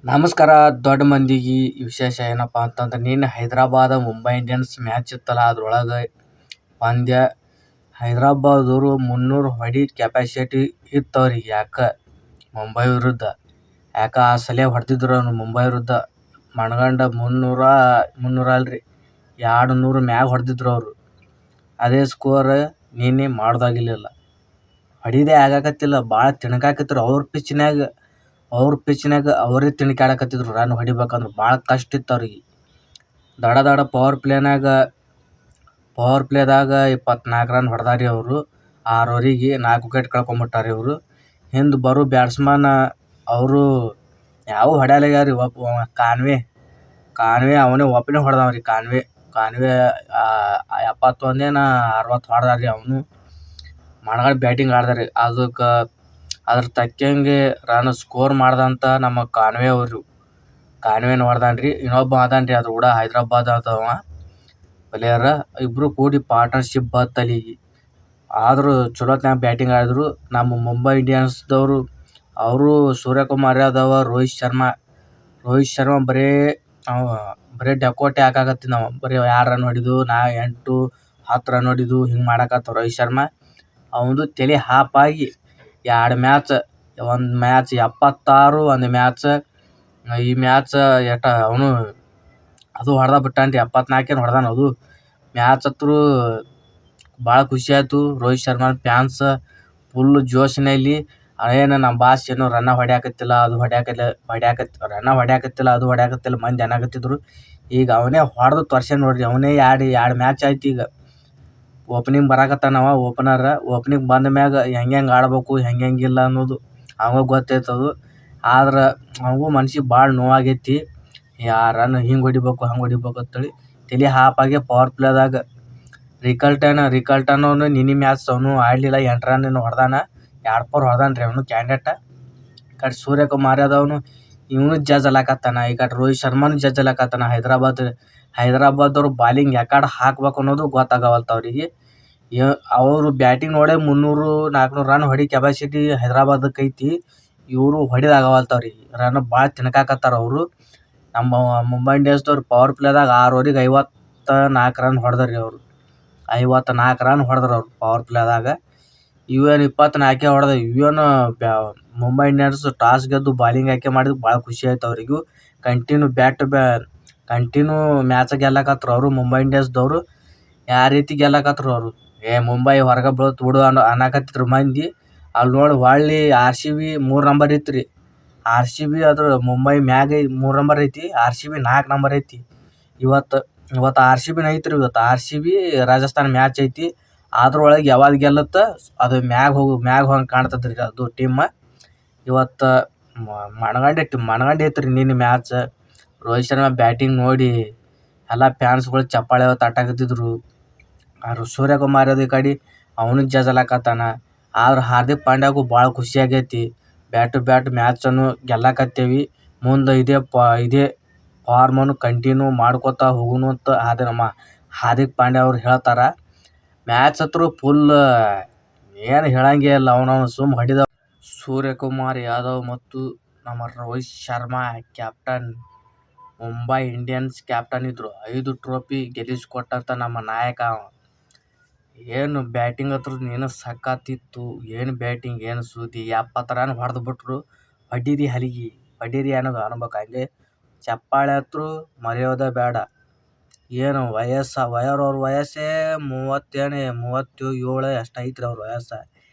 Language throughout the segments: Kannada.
ನಮಸ್ಕಾರ. ದೊಡ್ಡ ಮಂದಿಗೆ ವಿಶೇಷ ಏನಪ್ಪ ಅಂತಂದ್ರೆ ನಿನ್ನೆ ಹೈದರಾಬಾದ್ ಮುಂಬೈ ಇಂಡಿಯನ್ಸ್ ಮ್ಯಾಚ್ ಇತ್ತಲ್ಲ, ಅದ್ರೊಳಗೆ ಪಂದ್ಯ ಹೈದರಾಬಾದವರು 300 ಹೊಡಿ ಕೆಪಾಸಿಟಿ ಇತ್ತು ಅವ್ರಿಗೆ. ಮುಂಬೈ ವಿರುದ್ಧ ಆ ಸಲ ಹೊಡೆದಿದ್ರು ಅವ್ನು ಮುಂಬೈ ವಿರುದ್ಧ ಮನಗಂಡ 300 ಅಲ್ರಿ 200 ಮ್ಯಾಗ ಹೊಡೆದಿದ್ರು ಅವರು. ಅದೇ ಸ್ಕೋರ್ ನಿನ್ನೆ ಮಾಡೋದಾಗಿಲ್ಲ, ಹೊಡಿದೇ ಆಗಾಕತ್ತಿಲ್ಲ. ಭಾಳ ತಿಣಕಾಕತ್ತಿರು ಅವ್ರ ಪಿಚ್ನಾಗ ಅವರೇ ತಿಣಕಾಡಕತ್ತಿದ್ರು. ರನ್ ಹೊಡಿಬೇಕಂದ್ರೆ ಭಾಳ ಕಷ್ಟ ಇತ್ತು ಅವ್ರಿಗೆ. ದಡ ಪವರ್ ಪ್ಲೇದಾಗ 24 ರನ್ ಹೊಡೆದಾರಿ ಅವರು. 6 ಓವರಿಗೆ 4 ವಿಕೆಟ್ ಕಳ್ಕೊಂಬಿಟ್ಟಾರಿ ಇವರು. ಹಿಂದೆ ಬರೋ ಬ್ಯಾಟ್ಸ್ಮನ್ ಅವರು ಯಾವ ಹೊಡ್ಯಾಲಾಗ್ಯಾರಿ. ಕಾನ್ವೆ ಅವನೇ ಒಬ್ಬನೇ ಹೊಡೆದವ್ರಿ. ಕಾನ್ವೆ 71 60 ಹೊಡೆದಾರಿ ಅವನು. ಮನಗಂಡ ಬ್ಯಾಟಿಂಗ್ ಆಡ್ದಾರಿ. ಅದ್ರ ತಕ್ಕಂಗೆ ರನ್ ಸ್ಕೋರ್ ಮಾಡ್ದಂಥ ನಮ್ಮ ಕಾನ್ವೆನ ಹೊಡೆದಾನ್ರಿ. ಇನ್ನೊಬ್ಬ ಅದಾನ್ರಿ ಅದ್ರ ಕೂಡ ಹೈದರಾಬಾದ್ ಅದವ ಪ್ಲೇಯರ್. ಇಬ್ರು ಕೂಡಿ ಪಾರ್ಟ್ನರ್ಶಿಪ್ ಬತ್ತಲಿಗೆ ಆದರೂ ಚಲೋತ್ನಾಗ ಬ್ಯಾಟಿಂಗ್ ಆಡಿದ್ರು ನಮ್ಮ ಮುಂಬೈ ಇಂಡಿಯನ್ಸ್ದವರು. ಅವರು ಸೂರ್ಯಕುಮಾರ್ ಯಾದವ್, ರೋಹಿತ್ ಶರ್ಮಾ ಬರೀ ಡೆಕೋಟೆ ಹಾಕಾಕತ್ತಿದ್ದ. ನಾವು ಬರೀ 2 ರನ್ ಹೊಡಿದು 8 10 ರನ್ ಹೊಡಿದು ಹಿಂಗೆ ಮಾಡಾಕತ್ತ ರೋಹಿತ್ ಶರ್ಮಾ. ಅವನದು ತಲೆ ಹಾಪಾಗಿ 2 ಮ್ಯಾಚ್, ಒಂದು ಮ್ಯಾಚ್ 76, ಒಂದು ಮ್ಯಾಚ್ ಈ ಮ್ಯಾಚ್ ಅವನು ಅದು ಹೊಡೆದ ಬಿಟ್ಟಾನ್ರಿ. 74 ಹೊಡೆದಾನ. ಅದು ಮ್ಯಾಚ್ ಹತ್ರೂ ಭಾಳ ಖುಷಿ ಆಯಿತು. ರೋಹಿತ್ ಶರ್ಮಾ ಫ್ಯಾನ್ಸ್ ಫುಲ್ ಜೋಶಿನಲ್ಲಿ ಏನು ನಮ್ಮ ಬಾಸ್ ಏನು ರನ್ನ ಹೊಡ್ಯಾಕತ್ತಿಲ್ಲ ಅದು ಹೊಡ್ಯಾಕತ್ತಿಲ್ಲ ಮಂದಿ ಅನ್ನಕತ್ತಿದ್ರು. ಈಗ ಅವನೇ ಹೊಡೆದು ತೋರ್ಸ್ಯಾನ ನೋಡ್ರಿ. ಅವನೇ 2 ಮ್ಯಾಚ್ ಆಯ್ತು. ಈಗ ಓಪನಿಂಗ್ ಬರಾಕತ್ತಾನವ. ಓಪನಿಂಗ್ ಬಂದ ಮ್ಯಾಗ ಹೆಂಗೆ ಆಡ್ಬೇಕು ಹೆಂಗಿಲ್ಲ ಅನ್ನೋದು ಅವಾಗ ಗೊತ್ತೈತದು. ಆದ್ರೆ ಅವಂಗೂ ಮನ್ಸಿಗೆ ಭಾಳ ನೋವಾಗೈತಿ. ರನ್ ಹಿಂಗೆ ಹೊಡಿಬೇಕು ಹಂಗೆ ಹೊಡಿಬೇಕು ಅಂತೇಳಿ ತಲೆ ಹಾಪಾಗಿ ಪವರ್ ಪ್ಲೇದಾಗ ರಿಕಲ್ಟನ್ ಅವನು ನಿನ್ನೆ ಮ್ಯಾಚ್ ಅವನು ಆಡಲಿಲ್ಲ. 8 ರನ್ ಹೊಡೆದಾನ. 2 ಪವರ್ ಹೊಡೆದಾನ್ರಿ ಅವನು ಕ್ಯಾಂಡಿಡೇಟ್. ಕಡೆ ಸೂರ್ಯಕುಮಾರ್ ಯಾದವ್ನು ಇವನು ಜಡ್ಜ್ ಅಲಾಕತ್ತಾನ. ಈ ಕಡೆ ರೋಹಿತ್ ಶರ್ಮಾನು ಜಡ್ಜ್ ಅಲಾಕತ್ತಾನ. ಹೈದರಾಬಾದವ್ರು ಬಾಲಿಂಗ್ ಯಾಕಡೆ ಹಾಕ್ಬೇಕು ಅನ್ನೋದು ಗೊತ್ತಾಗವಲ್ತು ಅವರಿಗೆ. ಅವರು ಬ್ಯಾಟಿಂಗ್ ನೋಡೇ 300-400 ರನ್ ಹೊಡಿ ಕೆಪಾಸಿಟಿ ಹೈದರಾಬಾದಕ್ಕೆ ಐತಿ. ಇವರು ಹೊಡಿದಾಗವಲ್ತವ್ರಿಗೆ. ರನ್ ಭಾಳ ತಿನ್ಕಾಕತ್ತಾರ ಅವರು. ನಮ್ಮ ಮುಂಬೈ ಇಂಡಿಯನ್ಸ್ದವ್ರು ಪವರ್ ಪ್ಲೇದಾಗ 6 ಓವರಿಗೆ 54 ರನ್ ಹೊಡೆದ್ರಿ ಅವರು. 54 ರನ್ ಹೊಡೆದ್ರು ಅವ್ರು ಪವರ್ ಪ್ಲೇದಾಗ. 24 ಹೊಡೆದ. ಮುಂಬೈ ಇಂಡಿಯನ್ಸ್ ಟಾಸ್ ಗೆದ್ದು ಬಾಲಿಂಗ್ ಆಯ್ಕೆ ಮಾಡಿದ್ರು ಭಾಳ ಖುಷಿ ಆಯ್ತು ಅವರಿಗೂ. ಕಂಟಿನ್ಯೂ ಮ್ಯಾಚ್ ಗೆಲ್ಲಕತ್ರು ಅವರು ಮುಂಬೈ ಇಂಡಿಯನ್ಸ್ದವರು. ಯಾವ ರೀತಿ ಗೆಲ್ಲಕತ್ರು ಅವರು, ಮುಂಬೈ ಹೊರಗೆ ಬೀಳ್ತು ಬಿಡು ಅನ್ನಕತ್ತಿದ್ರು ಮಂದಿ. ಅಲ್ಲಿ ನೋಡಿ ಹೊಳ್ಳಿ RCB 3 ನಂಬರ್ ಇತ್ತು ರೀ. RCB ಅದ್ರ ಮುಂಬೈ ಮ್ಯಾಗ 3 ನಂಬರ್ ಐತಿ. RCB 4 ನಂಬರ್ ಐತಿ. ಇವತ್ತು RCBನ ಐತ್ರಿ. ಇವತ್ತು RCB ರಾಜಸ್ಥಾನ್ ಮ್ಯಾಚ್ ಐತಿ. ಅದ್ರೊಳಗೆ ಯಾವಾಗ ಗೆಲ್ಲುತ್ತ ಅದು ಮ್ಯಾಗ ಹೋಗಂಗೆ ಕಾಣ್ತದ್ರಿ ಅದು ಟೀಮ್. ಇವತ್ತು ಮನಗಂಡ ಐತ್ರಿ ನಿನ್ನೆ ಮ್ಯಾಚ್. ರೋಹಿತ್ ಶರ್ಮಾ ಬ್ಯಾಟಿಂಗ್ ನೋಡಿ ಎಲ್ಲ ಫ್ಯಾನ್ಸ್ಗಳು ಚಪ್ಪಾಳೆ ತಟ್ಟಾಕತ್ತಿದ್ರು. ಸೂರ್ಯಕುಮಾರ್ ಯಾದವ್ ಈ ಕಡೆ ಅವನು ಜಜಲಾಕತ್ತಾನ. ಆದ್ರೆ ಹಾರ್ದಿಕ್ ಪಾಂಡ್ಯಾಗೂ ಭಾಳ ಖುಷಿ ಆಗೈತಿ. ಬ್ಯಾಟ್ ಟು ಬ್ಯಾಟ್ ಮ್ಯಾಚನ್ನು ಗೆಲ್ಲಕತ್ತೇವಿ. ಮುಂದೆ ಇದೇ ಫಾರ್ಮನ್ನು ಕಂಟಿನ್ಯೂ ಮಾಡ್ಕೋತಾ ಹೋಗುನು ಅಂತ ನಮ್ಮ ಹಾರ್ದಿಕ್ ಪಾಂಡ್ಯ ಅವ್ರು ಹೇಳ್ತಾರ. ಮ್ಯಾಚ್ ಹತ್ರ ಫುಲ್ ಏನು ಹೇಳಂಗೇ ಇಲ್ಲ. ಅವನವನು ಸುಮ್ಮ ಹೊಡಿದ. ಸೂರ್ಯಕುಮಾರ್ ಯಾದವ್ ಮತ್ತು ನಮ್ಮ Rohit Sharma captain, Mumbai Indians captain ಇದ್ರು. 5 ಟ್ರೋಫಿ ಗೆಲ್ಲಿಸ್ಕೊಟ್ಟಂಥ ನಮ್ಮ ನಾಯಕ. ಏನು ಬ್ಯಾಟಿಂಗ್ ಹತ್ರ ಏನು ಸಖತ್ತಿತ್ತು. ಏನು ಬ್ಯಾಟಿಂಗ್ ಏನು ಸುದ್ದಿ. 70 ರನ್ ಹೊಡೆದು ಬಿಟ್ರು. ಹೊಡೀರಿ ಅನ್ನೋದು ಅನ್ಬೇಕು. ಹಂಗೆ ಚಪ್ಪಾಳೆ ಹತ್ರ ಮರೆಯೋದೇ ಬೇಡ. ಏನು ಅವ್ರ ವಯಸ್ಸೇ 37 ಎಷ್ಟು ಐತ್ರಿ ಅವ್ರ ವಯಸ್ಸು.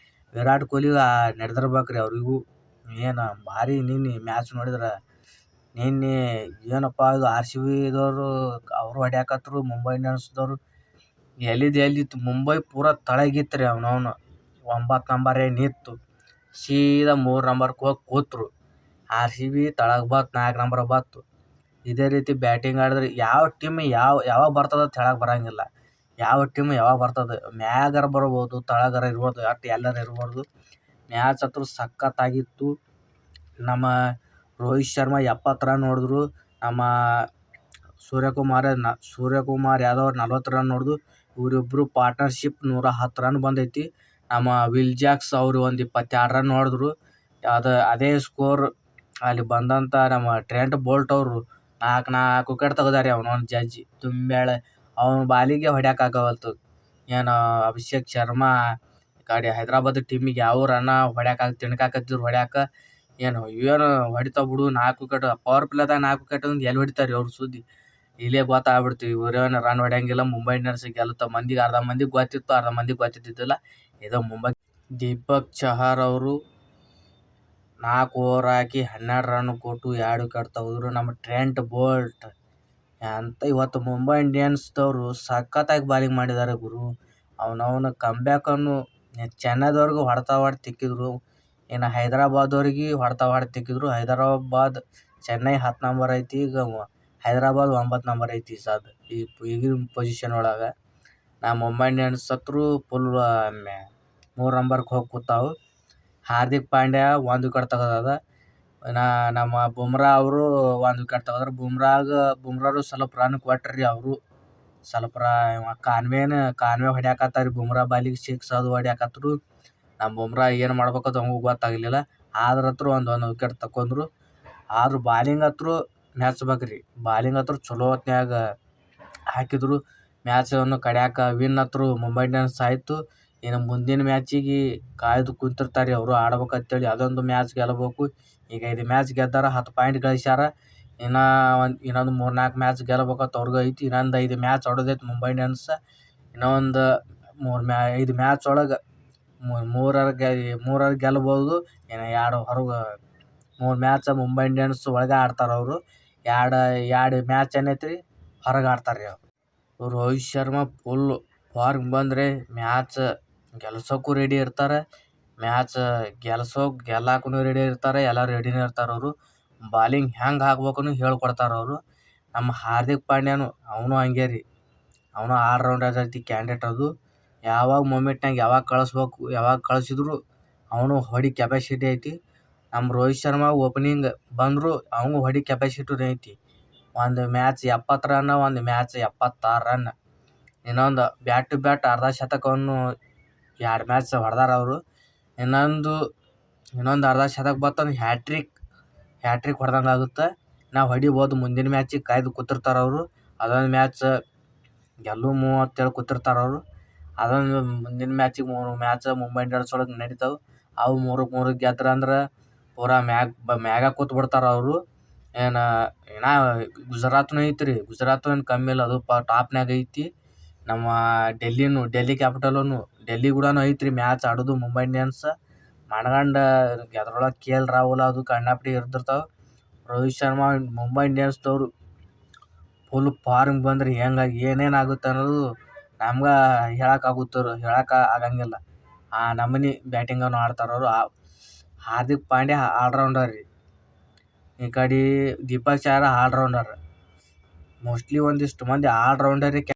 ವಿರಾಟ್ ಕೊಹ್ಲಿ ನಡೆದಿರ್ಬೇಕ್ರಿ ಅವ್ರಿಗೂ. ಏನು ಭಾರಿ ನಿನ್ನೆ ಮ್ಯಾಚ್ ನೋಡಿದ್ರೆ. ನಿನ್ನೆ ಏನಪ್ಪ ಇದು RCBದವರು ಅವರು ಹೊಡ್ಯಾಕತ್ರು. ಮುಂಬೈ ಇಂಡಿಯನ್ಸ್ದವರು ಎಲ್ಲಿತ್ತು ಮುಂಬೈ ಪೂರ ತಳಗಿತ್ತು ರೀ. ಅವನವನು 9 ನಂಬರೇ ನಿಂತು ಸೀದಾ 3 ನಂಬರ್ಗೆ ಹೋಗಿ ಕೂತ್ರು. RCB ತಳಗೆ ಬತ್ತು 4 ನಂಬರ್ ಬತ್ತು. ಇದೇ ರೀತಿ ಬ್ಯಾಟಿಂಗ್ ಆಡಿದ್ರೆ ಯಾವ ಟೀಮ್ ಯಾವಾಗ ಬರ್ತದೆ ಅಂತ ಹೇಳಕ್ಕೆ ಬರೋಂಗಿಲ್ಲ. ಯಾವ ಟೀಮ್ ಯಾವಾಗ ಬರ್ತದೆ, ಮ್ಯಾಗಾರ ಬರ್ಬೋದು ತಳಗಾರ ಇರ್ಬೋದು, ಎಲ್ಲರೂ ಇರ್ಬೋದು. ಮ್ಯಾಚ್ ಹತ್ರ ಸಖತ್ತಾಗಿತ್ತು. ನಮ್ಮ ರೋಹಿತ್ ಶರ್ಮಾ 70 ರನ್ ಹೊಡೆದ್ರು. ನಮ್ಮ ಸೂರ್ಯಕುಮಾರ್ ಯಾದವ್ 40 ರನ್ ಹೊಡೆದು ಇವರಿಬ್ಬರು ಪಾರ್ಟ್ನರ್ಶಿಪ್ 110 ರನ್ ಬಂದೈತಿ. ನಮ್ಮ ವಿಲ್ ಜಾಕ್ಸ್ ಅವರು ಒಂದು 22 ರನ್ ಹೊಡೆದ್ರು. ಅದೇ ಸ್ಕೋರ್ ಅಲ್ಲಿ ಬಂದಂಥ ನಮ್ಮ ಟ್ರೆಂಟ್ ಬೋಲ್ಟ್ ಅವರು 4 ವಿಕೆಟ್ ತೆಗ್ದಾರಿ ಅವನವ್ನ ಜಡ್ಜಿ ತುಂಬ್ಯಾಳೆ. ಅವ್ನ ಬಾಲಿಗೆ ಹೊಡ್ಯಾಕಾಗವಲ್ತು. ಏನು ಅಭಿಷೇಕ್ ಶರ್ಮಾ ಈ ಕಡೆ ಹೈದರಾಬಾದ್ ಟೀಮಿಗೆ ಯಾವ ರನ್ನ ತಿನ್ಕಾಕತ್ತಿದ್ರು ಹೊಡ್ಯಾಕ. ಏನು ಹೊಡಿತಾವ್ ಬಿಡು 4 ವಿಕೆಟ್ ಪವರ್ ಪ್ಲೇದಾಗ 4 ವಿಕೆಟ್ ಎಲ್ಲಿ ಹೊಡಿತಾರೆ ಅವ್ರು ಸುದ್ದಿ. ಇಲ್ಲೇ ಗೊತ್ತಾಗ್ಬಿಡ್ತು ಇವ್ರೇನು ರನ್ ಹೊಡ್ಯಂಗಿಲ್ಲ, ಮುಂಬೈ ಇಂಡಿಯನ್ಸ್ ಗೆಲ್ಲುತ್ತ. ಅರ್ಧ ಮಂದಿಗೆ ಗೊತ್ತಿತ್ತು, ಅರ್ಧ ಮಂದಿಗೆ ಗೊತ್ತಿದ್ದಿದ್ದಿಲ್ಲ. ಇದು ಮುಂಬೈ. ದೀಪಕ್ ಚಹರ್ ಅವರು 4 ಓವರ್ ಹಾಕಿ 12 ರನ್ ಕೊಟ್ಟು 2 ವಿಕೆಟ್ ತೆಗೆದ್ರು. ನಮ್ಮ ಟ್ರೆಂಟ್ ಬೋಲ್ಟ್ ಅಂತ ಇವತ್ತು ಮುಂಬೈ ಇಂಡಿಯನ್ಸ್ದವರು ಸಖತ್ತಾಗಿ ಬಾಲಿಂಗ್ ಮಾಡಿದ್ದಾರೆ ಗುರು. ಅವನವನ ಕಂಬ್ಯಾಕನ್ನು ಚೆನ್ನೈದವ್ರಿಗೂ ಹೊಡ್ತಾ ತಿಕ್ಕಿದ್ರು. ಇನ್ನು ಹೈದರಾಬಾದವ್ರಿಗೆ ಹೊಡ್ತಾ ತಿಕ್ಕಿದ್ರು. ಚೆನ್ನೈ 10 ನಂಬರ್ ಐತಿ, ಈಗ ಹೈದರಾಬಾದ್ 9 ನಂಬರ್ ಐತಿ ಈಗಿನ ಪೊಸಿಷನ್ ಒಳಗೆ. ನಮ್ಮ ಮುಂಬೈ ಇಂಡಿಯನ್ಸ್ ಹತ್ರು ಫುಲ್ 3 ನಂಬರ್ಗೆ ಹೋಗಿ ಕೂತಾವು. ಹಾರ್ದಿಕ್ ಪಾಂಡ್ಯ 1 ವಿಕೆಟ್ ತೆಗೆದದ. ನಮ್ಮ ಬುಮ್ರಾ ಅವರು 1 ವಿಕೆಟ್ ತೆಗೆದ್ರು. ಬುಮ್ರಾರು ಸ್ವಲ್ಪ ರನ್ ಕೊಟ್ರಿ ಅವರು. ಸ್ವಲ್ಪ ಕಾನ್ವೆ ಹೊಡ್ಯಾಕತ್ತಾರ ಬುಮ್ರಾ ಬಾಲಿಗೆ 6 ಅದು ಹೊಡ್ಯಾಕತ್ರು. ನಮ್ಮ ಬುಮ್ರಾ ಏನು ಮಾಡ್ಬೇಕಂತ ಅವಂಗೂ ಗೊತ್ತಾಗಲಿಲ್ಲ. ಆದ್ರತ್ರ ಒಂದು ವಿಕೆಟ್ ತಗೊಂಡ್ರು. ಆದ್ರೂ ಬಾಲಿಂಗ್ ಹತ್ರು ಮೆಚ್ಬೇಕ್ರಿ. ಬಾಲಿಂಗ್ ಹತ್ರ ಚಲೋ ಹೊತ್ನ್ಯಾಗ ಹಾಕಿದ್ರು. ಮ್ಯಾಚನ್ನು ಕಡ್ಯಾಕ ವಿನ್ ಹತ್ರು ಮುಂಬೈ ಇಂಡಿಯನ್ಸ್ ಆಯಿತು. ಇನ್ನು ಮುಂದಿನ ಮ್ಯಾಚಿಗೆ ಕಾಯ್ದು ಕುಂತಿರ್ತಾರೆ ಅವರು ಆಡ್ಬೇಕಂತೇಳಿ. ಅದೊಂದು ಮ್ಯಾಚ್ ಗೆಲ್ಲಬೇಕು. ಈಗ 5 ಮ್ಯಾಚ್ ಗೆದ್ದಾರ, 10 ಪಾಯಿಂಟ್ ಗಳಿಸ್ಯಾರ. ಇನ್ನೊಂದು 3-4 ಮ್ಯಾಚ್ ಗೆಲ್ಲಬೇಕಂತ ಅವ್ರಿಗೂ ಐತಿ. ಇನ್ನೊಂದು 5 ಮ್ಯಾಚ್ ಆಡೋದೈತಿ ಮುಂಬೈ ಇಂಡಿಯನ್ಸ್. ಇನ್ನೊಂದು 5 ಮ್ಯಾಚ್ ಒಳಗೆ ಮೂರರ ಗೆಲ್ಬೋದು. ಇನ್ನು 2 ಹೊರಗೆ 3 ಮ್ಯಾಚ್ ಮುಂಬೈ ಇಂಡಿಯನ್ಸ್ ಒಳಗೆ ಆಡ್ತಾರೆ ಅವರು. 2 ಮ್ಯಾಚ್ ಏನೈತಿ ಹೊರಗೆ ಆಡ್ತಾರೆ ಅವರು. ರೋಹಿತ್ ಶರ್ಮಾ ಫುಲ್ ಫಾರ್ಮ್ ಬಂದರೆ ಮ್ಯಾಚ್ ಗೆಲ್ಸೋಕ್ಕೂ ರೆಡಿ ಇರ್ತಾರೆ, ಮ್ಯಾಚ್ ಗೆಲ್ಲಾಕೂ ರೆಡಿ ಇರ್ತಾರೆ. ಎಲ್ಲರೂ ರೆಡಿನೇ ಇರ್ತಾರೆ ಅವರು. ಬಾಲಿಂಗ್ ಹೆಂಗೆ ಹಾಕ್ಬೇಕೂ ಹೇಳ್ಕೊಡ್ತಾರೆ ಅವರು. ನಮ್ಮ ಹಾರ್ದಿಕ್ ಪಾಂಡ್ಯನು ಅವನು ಹಂಗೆ ರೀ. ಅವನು ಆಲ್ರೌಂಡರ್ ಐತಿ ಕ್ಯಾಂಡಿಡೇಟ್. ಅದು ಯಾವಾಗ ಮೂಮೆಂಟ್ನಾಗ ಯಾವಾಗ ಕಳಿಸ್ಬೇಕು, ಯಾವಾಗ ಕಳಿಸಿದ್ರು ಅವನು ಹೊಡಿ ಕೆಪಾಸಿಟಿ ಐತಿ. ನಮ್ಮ ರೋಹಿತ್ ಶರ್ಮಾ ಓಪನಿಂಗ್ ಬಂದರೂ ಅವನು ಹೊಡಿ ಕೆಪಾಸಿಟಿನೂ ಐತಿ. ಒಂದು ಮ್ಯಾಚ್ 70 ರನ್, ಒಂದು ಮ್ಯಾಚ್ 76 ರನ್. ಇನ್ನೊಂದು ಬ್ಯಾಟ್ ಟು ಬ್ಯಾಟ್ ಅರ್ಧ ಶತಕವನ್ನು 2 ಮ್ಯಾಚ್ ಹೊಡೆದಾರ ಅವರು. ಇನ್ನೊಂದು ಅರ್ಧ ಶತಕ ಬರ್ತಂದ್ರೆ ಹ್ಯಾಟ್ರಿಕ್ ಹೊಡೆದಂಗೆ ಆಗುತ್ತೆ. ನಾವು ಹೊಡಿಬೋದು. ಮುಂದಿನ ಮ್ಯಾಚಿಗೆ ಕಾಯ್ದು ಕೂತಿರ್ತಾರೆ ಅವರು. ಅದೊಂದು ಮ್ಯಾಚ್ ಗೆಲ್ಲುಮು ಅಂತೇಳಿ ಕೂತಿರ್ತಾರೆ ಅವರು. ಅದೊಂದು ಮುಂದಿನ ಮ್ಯಾಚಿಗೆ 3 ಮ್ಯಾಚ್ ಮುಂಬೈ ಇಂಡಿಯನ್ಸ್ ಒಳಗೆ ನಡೀತಾವೆ. ಅವು 3 ಗೆದ್ರಂದ್ರೆ ಪೂರಾ ಮ್ಯಾಗ ಕೂತ್ ಬಿಡ್ತಾರೆ ಅವರು. ಇನ್ನು ಗುಜರಾತ್ನೂ ಐತಿ. ಗುಜರಾತ್ ಏನು ಕಮ್ಮಿ ಇಲ್ಲ, ಅದು ಟಾಪ್ನಾಗ ಐತಿ. ನಮ್ಮ ಡೆಲ್ಲಿ ಕ್ಯಾಪಿಟಲೂ ಕೂಡ ಐತ್ರಿ ಮ್ಯಾಚ್ ಆಡೋದು ಮುಂಬೈ ಇಂಡಿಯನ್ಸ್. ಮನಗಂಡ ಅದ್ರೊಳಗೆ KL ರಾಹುಲ್ ಅದು ಕಣ್ಣಾಪಟ್ಟಿ ಇರ್ತಿರ್ತಾವೆ. ರೋಹಿತ್ ಶರ್ಮಾ ಮುಂಬೈ ಇಂಡಿಯನ್ಸ್ದವರು ಫುಲ್ ಫಾರ್ಮ್ ಬಂದ್ರೆ ಏನೇನಾಗುತ್ತೆ ಅನ್ನೋದು ನಮ್ಗೆ ಹೇಳಕ್ಕೆ ಆಗಂಗಿಲ್ಲ. ಆ ನಮೂನಿ ಬ್ಯಾಟಿಂಗನ್ನು ಆಡ್ತಾರೆ ಅವರು. ಹಾರ್ದಿಕ್ ಪಾಂಡ್ಯ ಆಲ್ರೌಂಡರ್ ರೀ. ಈ ಕಡೆ ದೀಪಕ್ ಚಹರ್ ಆಲ್ರೌಂಡರ್. ಮೋಸ್ಟ್ಲಿ ಒಂದಿಷ್ಟು ಮಂದಿ ಆಲ್ರೌಂಡರೇ